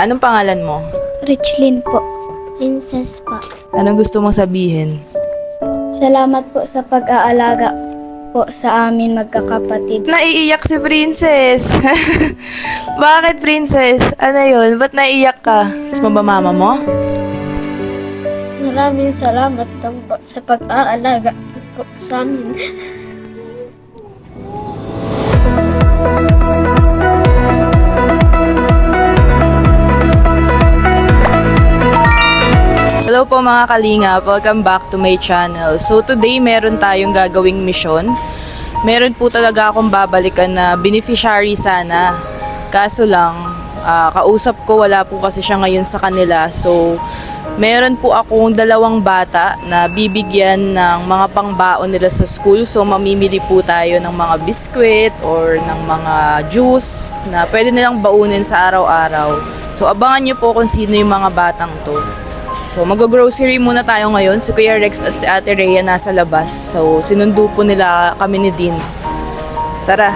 Anong pangalan mo? Richlyn po. Princess po. Anong gusto mong sabihin? Salamat po sa pag-aalaga po sa amin magkakapatid. Naiiyak si Princess. Bakit, Princess? Ano yun? Ba't naiiyak ka? Gusto mo ba mama mo? Maraming salamat lang po sa pag-aalaga po sa amin. Hello po mga kalingap, welcome back to my channel. So today meron tayong gagawing mission. Meron po talaga akong babalikan na beneficiary sana. Kaso lang, kausap ko, wala po kasi siya ngayon sa kanila. So meron po akong dalawang bata na bibigyan ng mga pangbaon nila sa school. So mamimili po tayo ng mga biskwit or ng mga juice na pwede nilang baunin sa araw-araw. So abangan nyo po kung sino yung mga batang to. So, mag-grocery muna tayo ngayon. Si Kuya Rex at si Ate Rhea nasa labas. So, sinundo po nila kami ni Deans. Tara!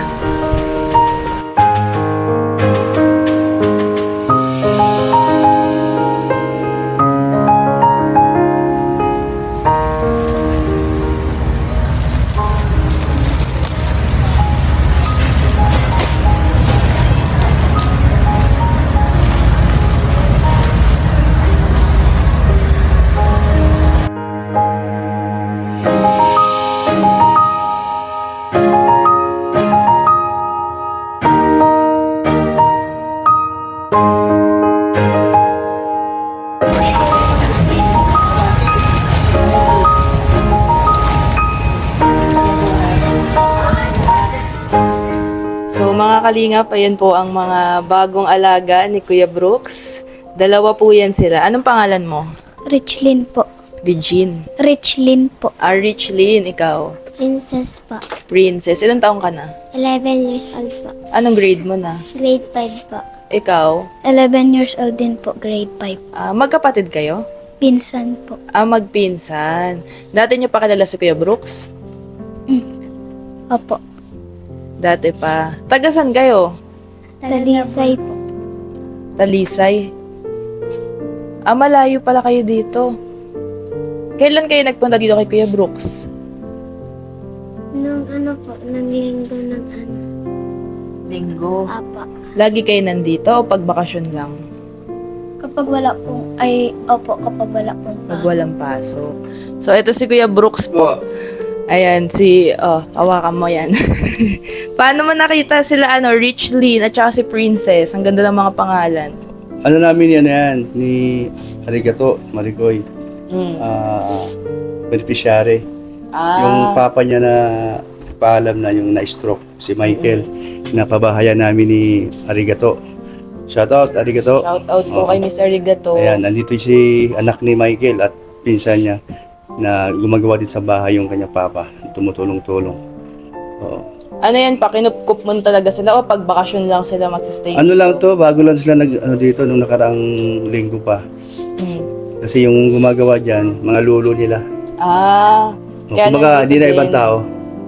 So mga kalingap, ayan po ang mga bagong alaga ni Kuya Brooks. Dalawa po yan sila. Anong pangalan mo? Richlyn po. Regine. Richlyn po. Richlyn, ikaw. Princess po. Princess. Ilang taong ka na? 11 years old po. Anong grade mo na? Grade 5 po. Ikaw? 11 years old din po, grade 5. Magkapatid kayo? Pinsan po. Magpinsan. Dati niyo pa kilala si Kuya Brooks? Opo. Dati pa. Tagasan kayo? Talisay po. Talisay. Malayo pala kayo dito. Kailan kayo nagpunta dito kay Kuya Brooks? Nung linggo ng Linggo. Apa. Lagi kayo nandito o pag bakasyon lang? Kapag wala pong, kapag wala pong Pag walang pasok. So, ito si Kuya Brooks po. Ayan, hawakan mo yan. Paano mo nakita sila, Richlyn at saka si Princess? Ang ganda ng mga pangalan. Ano namin yan, ni Arigato, Maricoy. Beneficiary. Yung papa niya na paalam na yung na-stroke, si Michael. Napabahayan namin ni Arigato. Shout out, Arigato. Shout out po kay Miss Arigato. Ayan, nandito si anak ni Michael at pinsan niya na gumagawa din sa bahay yung kanya papa. Tumutulong-tulong. Oo. Ano yan pa? Kinupkup mo talaga sila o pag bakasyon lang sila magsistay? Ano lang to, bago lang sila dito nung nakaraang linggo pa. Kasi yung gumagawa dyan, mga lolo nila. Kaya Kumbaga, nandito di na din. ibang tao.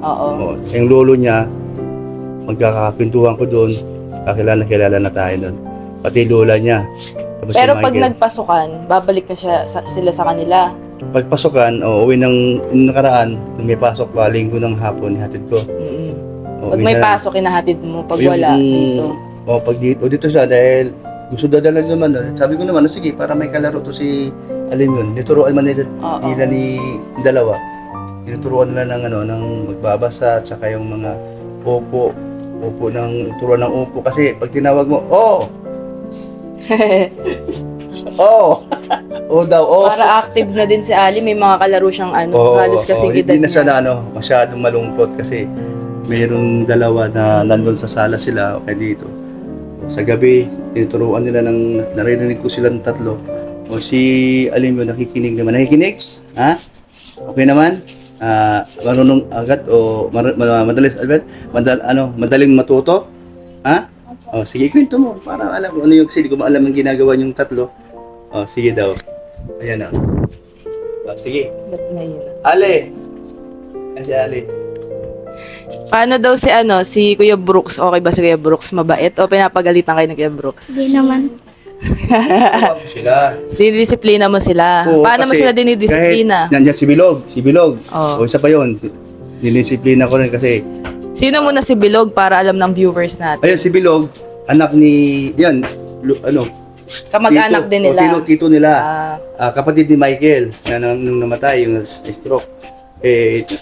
Oo. Yung lolo niya, magkakapintuhan ko doon, kilala na tayo doon. Pati lola niya. Tapos Pero si pag Michael. nagpasukan, babalik na sila sa kanila. Pagpasukan, uwi ng nakaraan, nung may pasok pa, linggo ng hapon, hatid ko. Pag may pasok, inahatid mo. Pag wala, dito. Dito siya dahil gusto dadala naman doon. Sabi ko naman, sige, para may kalaro to si Alin yun. Nituruan man nila ni dalawa. Tinuturuan nila ng magbabasa, tsaka yung mga upo turuan ng upo. Kasi pag tinawag mo, oh daw, Para active na din si Ali, may mga kalaro siyang halos kasing edad hindi na siya niya. masyadong malungkot kasi mayroong dalawa na nandun sa sala sila o kaya dito. Sa gabi, tinuturuan nila narinig ko silang tatlo. O si Alim yun, nakikinig naman. Nakikinig? Ha? Okay naman? Marunong agad o madaling matuto? Ha? O, sige, kwento mo. Para alam ko ano yung kasi di ko maalam ang ginagawa yung tatlo. O, sige daw. Ayan o. O, sige. Ba't may yun? Ale! Ayan si Ale. Paano daw si Kuya Brooks? Okay ba si Kuya Brooks? Mabait? O pinapagalitan kayo ng Kuya Brooks? Hindi naman. Turuan mo sila. Dinidisiplina mo sila. Oo, Paano mo kasi sila dinidisiplina? Kahit nandiyan si Bilog. Oo. O isa pa yun, dinisiplina ko rin kasi, Sino muna si Bilog para alam ng viewers natin? ayun si Bilog, anak ni, yan, Kamag-anak din nila. Tito nila. Ah, Kapatid ni Michael, na nung namatay, yung stroke.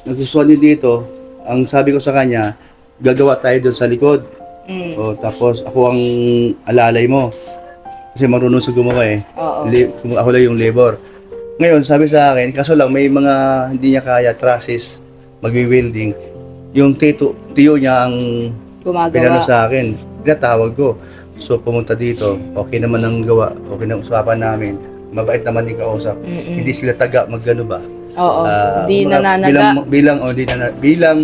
Nagsusuan yun dito, ang sabi ko sa kanya, gagawa tayo doon sa likod. Tapos ako ang alalay mo. Kasi marunong sa gumawa eh. Oo. Ako lang yung labor. Ngayon, sabi sa akin, kaso lang may mga hindi niya kaya trusses, magwi-welding. Yung tiyo niya ang Gumagawa. pinano sa akin. Pinatawag ko. So pumunta dito, okay naman ang gawa, okay na usapan namin. Mabait naman din kausap. Hindi sila taga magano ba? Oo. Hindi Mga nananaga. Bilang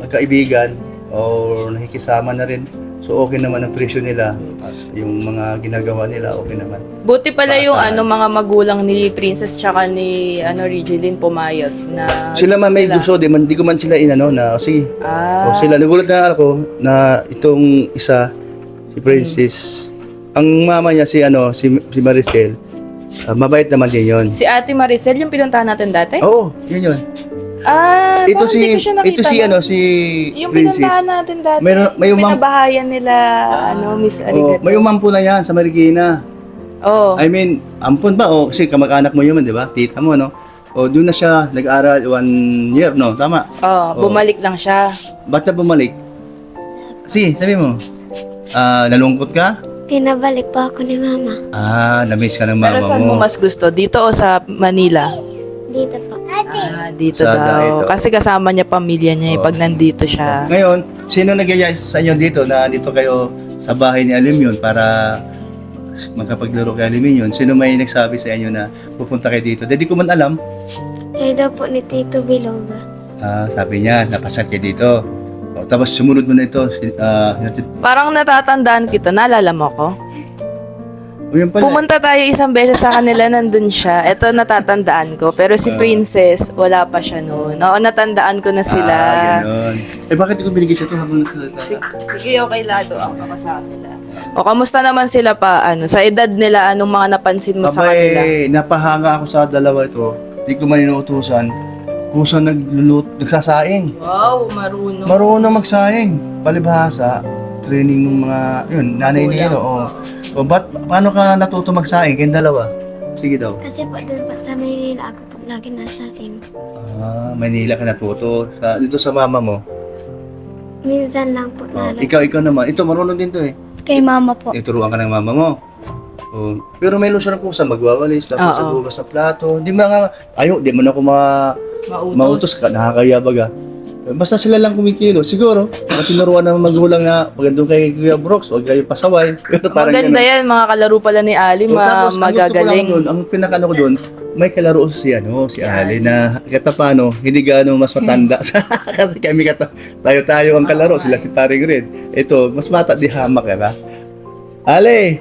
magkaibigan or nakikisama na rin. So okay naman ang presyo nila at yung mga ginagawa nila okay naman. Buti pala yung Pasahan. mga magulang ni Princess tsaka ni Regeline pumayag na Sila man may gusto, di ko man sila inano na sige. Ah, O sila nagulat na ako na itong isa si Princess. Ang mama niya si Maricel. Mabait naman din 'yon. si Ate Maricel yung pinuntahan natin dati? Oo, yun yun. Ah, Ito parang hindi ko siya nakita. ito si no? si Yung Princess. pinuntahan natin dati. May umam- Pinabahayan nila, Miss Oh, Arigato. may umampo na yan sa Marikina. Oh. I mean, ampon ba? O kasi kamag-anak mo yun, di ba? Tita mo, no? O doon na siya nag-aral 1 year, no? Tama. Oh, bumalik lang siya. Ba't na bumalik? Sige, sabi mo. Nalungkot ka? Pinabalik po ako ni Mama. Na-miss ka ng mama Pero saan mo mo. mas gusto? Dito o sa Manila? Dito po. Dito Sa daw. dito. Kasi kasama niya pamilya niya pag nandito siya. Ngayon, sino nagyaya sa inyo dito na dito kayo sa bahay ni Alimyon para magkapaglaro kay Alimyon? Sino may nagsabi sa inyo na pupunta kayo dito? Hindi ko man alam. Kayo daw po ni Tito Biloga. Sabi niya, napasat kayo dito. Tapos sumunod mo na ito. Parang natatandaan kita, naalala mo ko? Yun pala. Pumunta tayo isang beses sa kanila, nandun siya. Ito natatandaan ko. Pero si Princess, wala pa siya noon. Oo, natandaan ko na sila. Ganun. Bakit ko binigay siya ito habang nagsalita? Sige, okay, Lado. Ako sa kanila. O, kamusta naman sila pa? Sa edad nila, anong mga napansin mo sa kanila? Abay, napahanga ako sa dalawa ito. Hindi ko man inuutusan. Kusa nagsasaing. Wow, marunong. Marunong magsaing. Palibhasa, training ng mga, nanay niya. Paano ka natuto magsaing? Kayong dalawa? Sige daw. Kasi po doon po sa Maynila ako po lagi nasa ing. Manila ka natuto. Dito sa mama mo. Minsan lang po Ikaw naman. Ito, marunong din to eh. Kay Mama po. Ituruan ka ng mama mo. Pero may lusyon ng kusa, magwawalis, tapos Oo. naghugas sa plato. Di mo na ako mautos ka, nakakaya baga. Basta sila lang kumikilo. Siguro, tinuruan ng magulang na pag andun kay Kuya Brooks, huwag kayo pasaway. Pero parang Maganda ganun. yan, mga kalaro pala ni Ali, Tapos, ang gusto ko lang magagaling. doon, ang pinakano ko doon, may kalaro si Ali na kata paano, hindi gaano mas matanda. Kasi kami tayo ang kalaro, sila si Paring Red. Ito, mas bata di hamak, ba? Ali!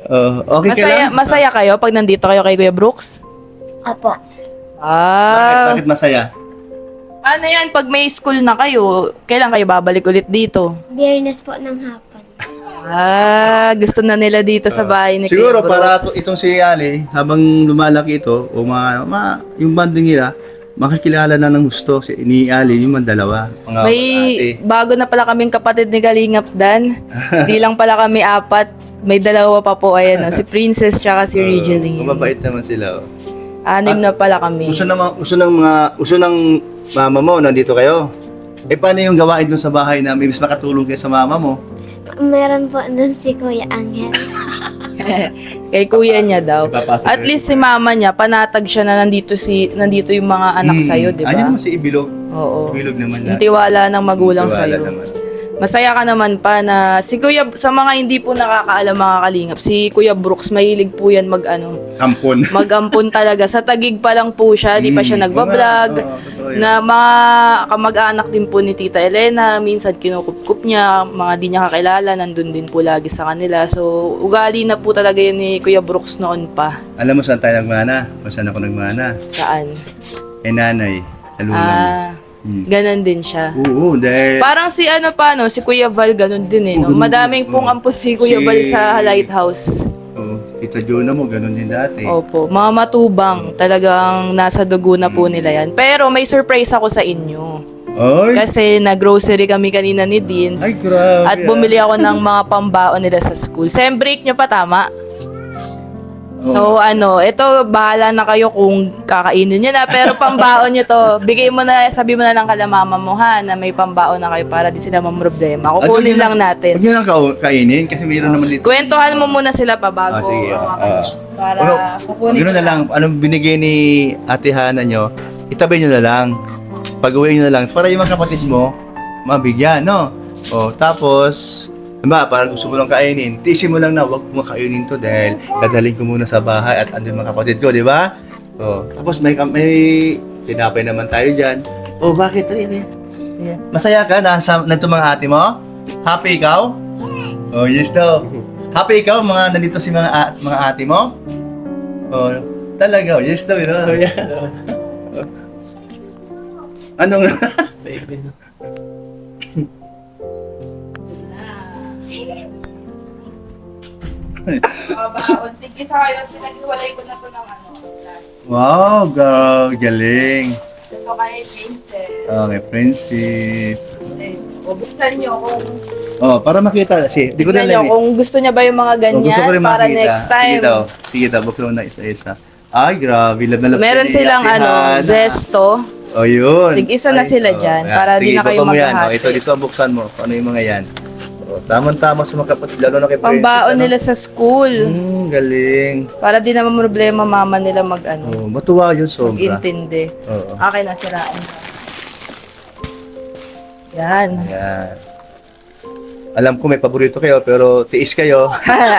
Okay ka lang? Masaya kayo pag nandito kayo kay Kuya Brooks? Apo. Bakit masaya? Ano yan, pag may school na kayo, kailan kayo babalik ulit dito? Biyernes po ng hapon. Gusto na nila dito sa bahay ni Siguro Kuya para Brooks. itong si Ali, habang lumalaki ito, o yung banding nila, makikilala na ng gusto ni Ali, yung dalawa. Mga May ate. bago na pala kaming kapatid ni Kalingap Dan. Hindi lang pala kami 4. May dalawa pa po, ayan, si Princess tsaka si Regeline. Mababait naman sila. 6 na pala kami. Uso ng mama mo, nandito kayo. Paano yung gawain doon sa bahay na may mas makatulong kayo sa mama mo? Meron po doon si Kuya Angel. Kay kuya niya daw. Ipapasa At ko least si mama niya, panatag siya na nandito yung mga anak sa'yo, di ba? Ayan naman si Ibilog. Oo. Si Ibilog naman. Yung tiwala ng magulang Tiwala sa'yo. naman. Masaya ka naman pa na si Kuya, sa mga hindi po nakakaalam mga kalingap, si Kuya Brooks, mahilig po yan Ampon. mag-ampon talaga. Sa Tagig pa lang po siya, di pa siya nagbablog. Totoo Na yan. mga kamag-anak din po ni Tita Elena, minsan kinukup niya, mga di niya kakilala, nandun din po lagi sa kanila. So, ugali na po talaga yun ni Kuya Brooks noon pa. Alam mo saan tayo nagmana? Kung saan ako nagmana? Saan? Kay nanay. Sa lulang. Ganon din siya. Oo, dahil... Parang si si Kuya Val, ganon din eh. No? Oo, ganun Madaming din. pong ampun si Kuya Si- Val sa Lighthouse. Oo. Tita Jonah mo, ganun din dati. Opo, mga matubang. Talagang nasa dugo na po nila yan. Pero may surprise ako sa inyo. Ay, Kasi nag-grocery kami kanina ni Deans. ay grabe. At bumili ako ng mga pambaon nila sa school. Sem break nyo pa, tama? So ito bahala na kayo kung kakainin nyo na. Pero pambaon nyo to. Bigay mo na, sabi mo na lang kala mama mo ha, na may pambaon na kayo para di sila mamroblema. Kukunin lang natin. Huwag nyo lang kainin kasi mayroon naman dito. Kwentuhan mo muna sila pa bago. Sige. Para kukunin Ganoon na lang, anong binigay ni Ate Hana nyo, itabi nyo na lang. Pag-uwi nyo na lang. Para yung mga kapatid mo, mabigyan, no? O, tapos, parang gusto mo lang kainin, tiisin mo lang na huwag mo kainin to dahil dadalhin ko muna sa bahay at andun mga kapatid ko, di ba? O, tapos may tinapay naman tayo dyan. O, bakit? Masaya ka na nandito mga ate mo? Happy ikaw? Oh, yes daw. Happy ikaw mga nandito si mga ate mo? Oh, talaga. Yes daw, you know? Anong Babaon. Tigil sa kayo. Pinag-iwalay ko na to ng last. Wow, galing. Ito kay Princess. Okay, Princess. O, buksan nyo kung Oh, para makita kasi. Di ko na tignan nyo kung gusto niya ba yung mga ganyan gusto ko rin para makita. next time. Sige daw. Sige daw, buksan mo na isa-isa. Ay, grabe. Love na love Meron ni silang Ate Hana. zesto. Oh, yun. Tig-isa na sila dyan, para di na kayo buksan mo yan. maghahati. Ito, dito ang buksan mo. Ano yung mga yan? Oh, tamang-tama sa mga kapatid, lalo na kay Princess. Pambaon nila sa school. Galing. Para di naman problema mama nila Oh, matuwa yun sobra. mag-intindi. Oo. Okay na, siraan. Yan. Yan. Alam ko may paborito kayo, pero tiis kayo.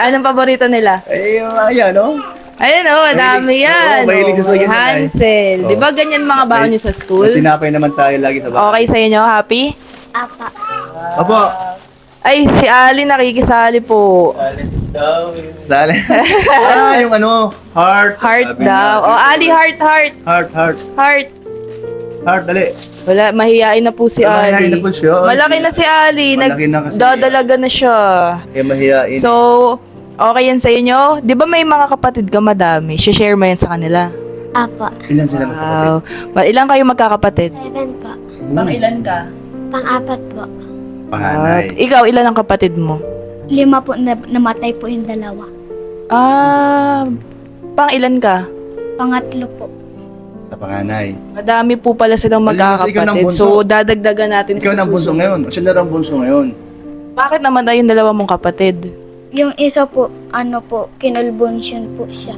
Anong paborito nila? Ay, ayan, no? Ayun madami yan. Oo, mahilig siya sa May ganyan, ay. Hansel. Di ba ganyan mga baon nyo sa school? Tinapay naman tayo lagi sa bahay. Okay sa inyo? Happy? Apa. Apo, Ay, si Ali nakikisali po. dali. Yung heart. Heart Sabi daw. natin. O, Ali, heart. Heart, dali. Wala, mahihain na po si Ali. Mahihain na po siya. Malaki na si Ali. Malaki na kasi. Dadalaga na siya. Kaya mahihain. So, okay yan sa inyo? Di ba may mga kapatid ka madami? Share mo yan sa kanila. Apa. Ilan sila magkapatid? Wow. Ilan kayo magkakapatid? 7 po. Pang ilan ka? Pang-apat po. Panganay. Ikaw, ilan ang kapatid mo? 5 po, namatay po yung 2. Pang ilan ka? Pangatlo po. Sa panganay. Madami po pala silang Ikaw ng magkakapatid. bunso. So, dadagdagan natin Ikaw sa na bunso susunod. ngayon. Siya na lang bunso ngayon. Bakit naman tayo yung dalawa mong kapatid? Yung isa po, kinulbonsyon po siya.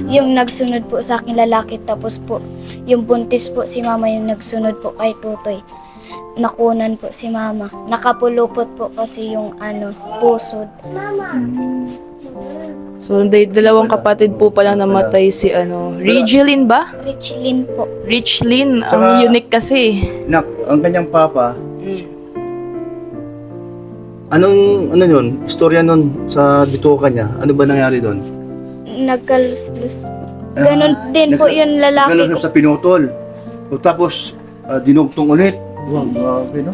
Yung nagsunod po sa akin lalaki, tapos po, yung buntis po si mama yung nagsunod po kay Tutoy. Nakunan po si mama. Nakapulupot po kasi yung pusod. So, dalawang kapatid po pala namatay si Regeline ba? Richlin po. Richlyn. Ang Saka- unique kasi. Nak, ang kanyang papa, anong, yun? Istorya nun sa bituka niya. Ano ba nangyari doon? Nagkalus-lus. Ganon din po yung lalaki Ganon ko. sa pinutol. O, tapos, dinugtong ulit. Wow, grabe, no?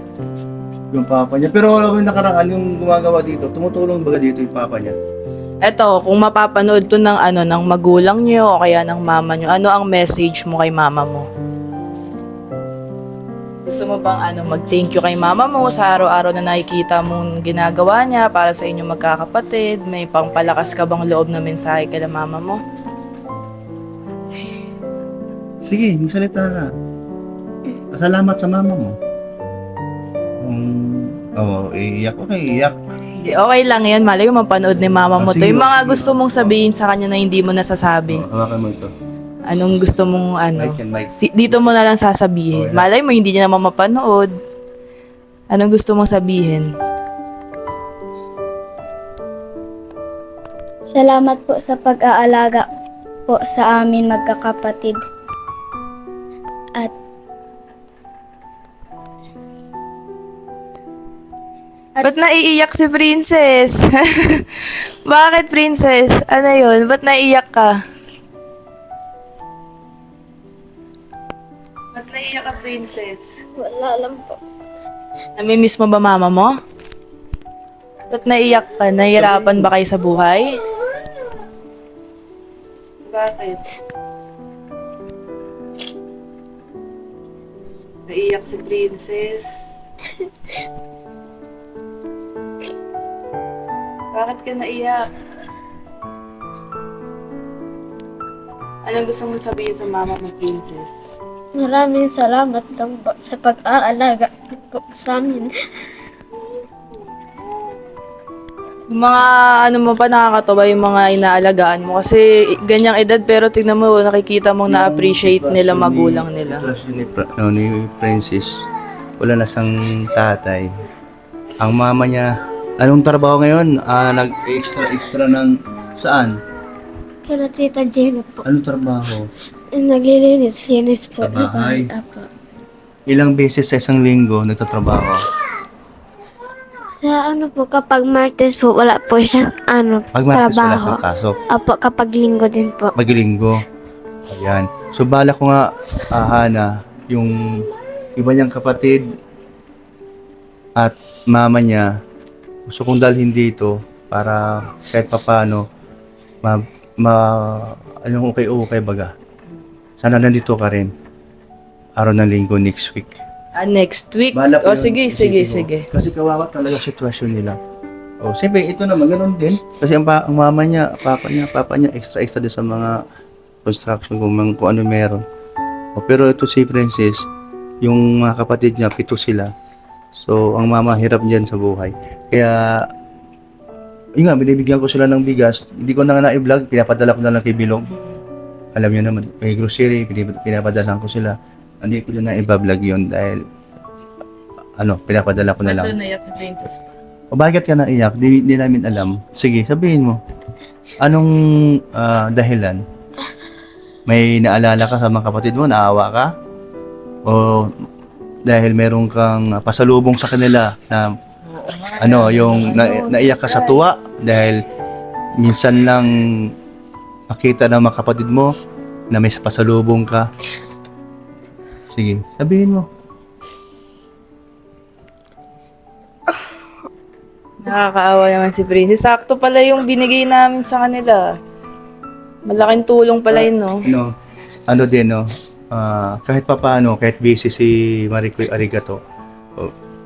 Yung papa niya. Pero yung nakaraan, yung gumagawa dito, tumutulong baga dito yung papa niya. Eto, kung mapapanood to ng ng magulang nyo o kaya ng mama nyo, ano ang message mo kay mama mo? Gusto mo bang mag-thank you kay mama mo sa araw-araw na nakikita mong ginagawa niya para sa inyong magkakapatid? May pangpalakas ka bang loob na mensahe kay mama mo? Sige, magsalita ka. Salamat sa mama mo. Iiyak. Okay, iiyak. Okay lang yan, malay mo mapanood ni mama mo to. Sige, Yung mga sige. gusto mong sabihin sa kanya na hindi mo nasasabi. Hawakan mo ito. Anong gusto mong Mic. dito mo na lang sasabihin. Okay. Malay mo hindi niya naman mapanood. Anong gusto mong sabihin? Salamat po sa pag-aalaga po sa amin magkakapatid. At Ba't naiiyak si Princess? Bakit, Princess? Ano yun? Ba't naiiyak ka? Ba't naiiyak ka, Princess? wala lang po. Namimiss mo ba mama mo? Ba't naiiyak ka? Nahihirapan ba kayo sa buhay? Bakit? Naiyak si Princess. Bakit ka naiyak? Anong gusto mong sabihin sa mama mo, Princess? Maraming salamat lang po sa pag-aalaga po sa amin. Yung mga ano mo pa nakakatawa yung mga inaalagaan mo kasi ganyang edad pero tingnan mo nakikita mong na-appreciate nila magulang nila. Sitwasyon ni Princess, wala na siyang tatay. Ang mama niya, anong trabaho ngayon? Nag-extra ng saan? Kaya Tita Jenna po, Anong trabaho? naglilinis-linis po Sa bahay? Apo. Ilang beses sa isang linggo nagtatrabaho? Sa ano po, kapag Martes po, wala po siyang Pag Martes wala trabaho. siyang pasok. Apo, kapag Linggo din po. Maglinggo. Ayan. So bala ko nga, Hana, yung iba niyang kapatid at mama niya, gusto kong dalhin dito para kahit papano anong okay baga. Sana nandito ka rin. Araw ng linggo next week. Next week? Bala ko O yun, sige, isipin sige. mo. Kasi kawawa talaga sitwasyon nila. O, siyempre, ito naman, ganoon din. Kasi ang mama niya, papa niya, extra din sa mga construction, kung ano meron. O, pero ito si Princess, yung mga kapatid niya, 7 sila. So, ang mama hirap dyan sa buhay. Kaya, yun nga, binibigyan ko sila ng bigas. Hindi ko na nga na-vlog, pinapadala ko na lang kay Bilog. Alam niyo naman, may grocery, pinapadala ko sila. Hindi ko na i-vlog yun dahil pinapadala ko na lang. Naiyak si Princess. O bakit ka naiyak? Di namin alam. Sige, sabihin mo. Anong dahilan? May naalala ka sa mga kapatid mo? Naawa ka? O dahil meron kang pasalubong sa kanila na naiyak ka sa tuwa dahil minsan lang makita ng mga kapatid mo na may pasalubong ka. Sige, sabihin mo. Nakakaawa naman si Princess. Sakto pala yung binigay namin sa kanila. Malaking tulong pala yun, no? Kahit papaano, kahit busy si Maricoy Arigato.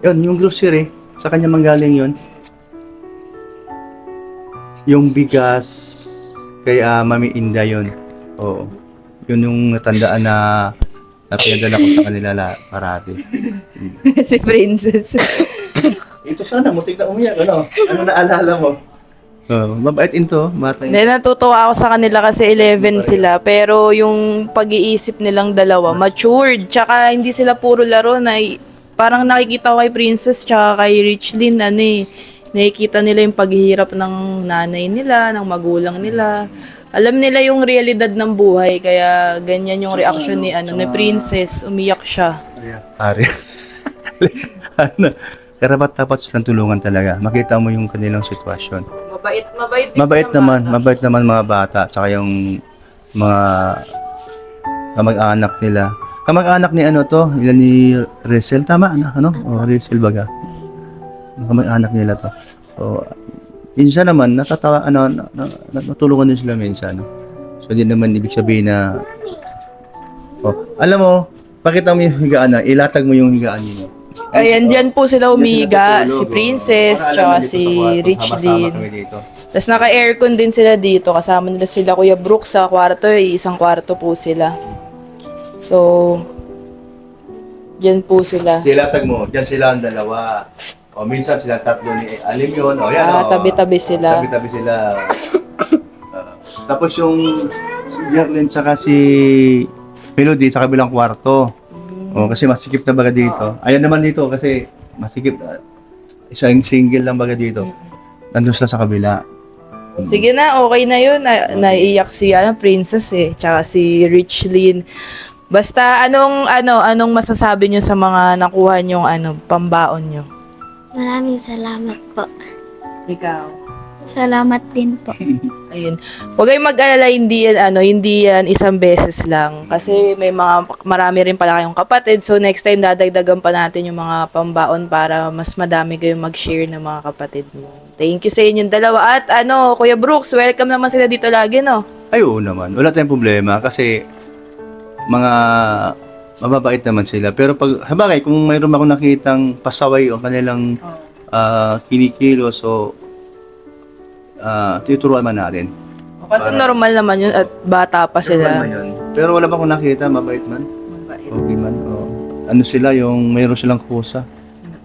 Yun, yung grocery, sa kanya manggaling yun. Yung bigas, kay Mami Inda yun. Oo. Yun yung natandaan na pinadala ko sa kanila parati. Si Princess. Ito sana, mutik na umiyak, ano? Ano naalala mo? Mabait into, matay. Hindi, natutuwa ako sa kanila kasi 11 sila. Pero yung pag-iisip nilang dalawa, matured. Tsaka hindi sila puro laro na parang nakikita ko kay Princess tsaka kay Richlyn, nakikita nila yung paghihirap ng nanay nila, ng magulang nila. Alam nila yung realidad ng buhay, kaya ganyan yung reaction ni Princess, umiyak siya. Ari. Karapat-dapat silang tulungan talaga. Makita mo yung kanilang sitwasyon. Mabait naman mga bata, tsaka yung mga kamag-anak nila. Kamag-anak ni ilan ni Rizal, tama Rizal baga. Kamag-anak nila to. So, minsan naman natatawa natulungan din sila minsan. So hindi naman ibig sabihin na alam mo, pakita mo yung higaan ilatag mo yung higaan niyo. Ayan, dyan po sila umiga, si Princess, tsaka si Richlyn. Tapos naka-aircon din sila dito, kasama nila sila Kuya Brooks sa kwarto, isang kwarto po sila. So, dyan po sila. Ilatag mo, dyan sila ang dalawa. O minsan sila tatlo ni Alim yun. O yan Tabi-tabi sila. Tabi-tabi sila. Tapos yung si Jerlyn tsaka si Melody sa kabilang kwarto. O kasi masikip na baga dito. Ayan naman dito kasi masikip. Isang single lang baga dito. Nandun sila sa kabila. Sige na, okay na yun. Naiiyak si Princess tsaka si Richlyn. Basta anong masasabi nyo sa mga nakuha nyong pambaon nyo? Maraming salamat po. Ikaw. Salamat din po. Ayun. Huwag kayong mag-alala, hindi yan isang beses lang. Kasi marami rin pala kayong kapatid. So next time dadagdagan pa natin yung mga pambaon para mas madami kayong mag-share ng mga kapatid mo. Thank you sa inyong dalawa. At Kuya Brooks, welcome naman sila dito lagi, no? Ay, oo naman. Wala tayong problema kasi mga mababait naman sila. Pero pag, habagay, kung mayroon akong nakitang pasaway o kanilang kinikilos o tuturuan man natin. Kasi normal naman yun at bata pa Normal sila. man yun. Pero wala ba akong nakita, mabait man? Okay man. O, ano sila, yung mayroon silang kusa.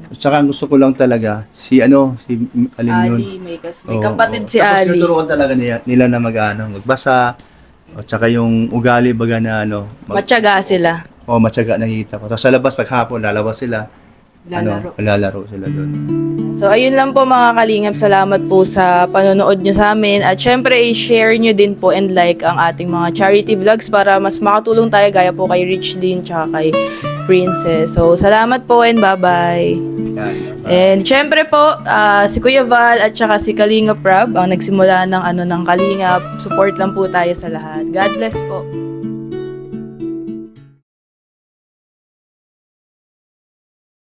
At saka ang gusto ko lang talaga, si Alin yun. Ali, may Oo, kapatid oo. si Tapos Ali. tinuturuan talaga nila na magbasa. At saka yung ugali baga na Matyaga sila. matyaga nakita ko. Tapos sa labas, paghapon, lalabas sila. Lalaro. Lalaro sila doon. So, ayun lang po mga kalingap. Salamat po sa panonood nyo sa amin. At syempre, i-share nyo din po and like ang ating mga charity vlogs para mas makatulong tayo gaya po kay Rich din tsaka kay Princess. So, salamat po and bye-bye. Yan. And syempre po, si Kuya Val at saka si Kalingap Rob ang nagsimula ng ng Kalingap. Support lang po tayo sa lahat. God bless po.